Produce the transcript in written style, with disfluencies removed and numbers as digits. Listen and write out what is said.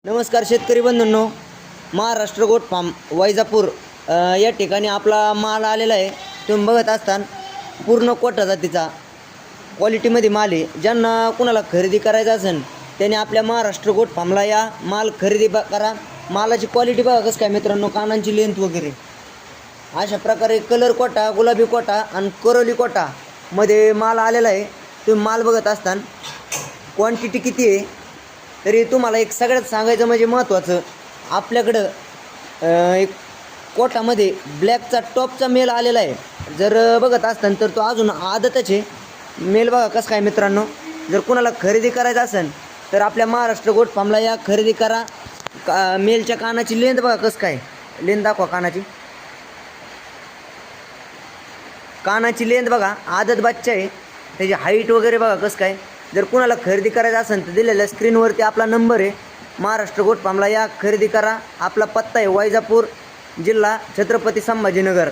नमस्कार शेतकरी बंधूंनो, Maharashtra goat farm Vaijapur या ठिकाणी आपला माल आलेला आहे। तुम्ही बघत असतान पूर्ण कोटा जातीचा क्वालिटीमध्ये माल आहे। ज्यांना कुणाला खरेदी करायचं असेल त्याने आपल्या महाराष्ट्र गोट फार्मला या, माल खरेदी करा। मालाची क्वालिटी बघा कसं काय मित्रांनो, कानांची लेंथ वगैरे अशा प्रकारे कलर कोटा, गुलाबी कोटा आणि करवली कोटा मध्ये माल आलेला आहे। तुम्ही माल बघत असतान क्वांटिटी किती आहे तरी तुम्हाला एक सगळ्यात सांगायचं म्हणजे महत्त्वाचं, आपल्याकडं एक कोटामध्ये ब्लॅकचा टॉपचा मेल आलेला आहे। जर बघत असताल तर तो अजून आदतच आहे। मेल बघा कसं काय मित्रांनो, जर कुणाला खरेदी करायचं असेल तर आपल्या महाराष्ट्र गोट फार्मला या, खरेदी करा। मेलच्या कानाची लेंथ बघा कसं काय, लेंथ दाखवा कानाची, कानाची लेंथ बघा, आदत बच्चा आहे। त्याची हाईट वगैरे बघा कसं काय। जर कुणाला खरेदी करायचं असेल तर दिलेल्या स्क्रीनवरती आपला नंबर आहे। महाराष्ट्र गोट फार्मला या, खरेदी करा। आपला पत्ता आहे वैजापूर, जिल्हा छत्रपती संभाजीनगर।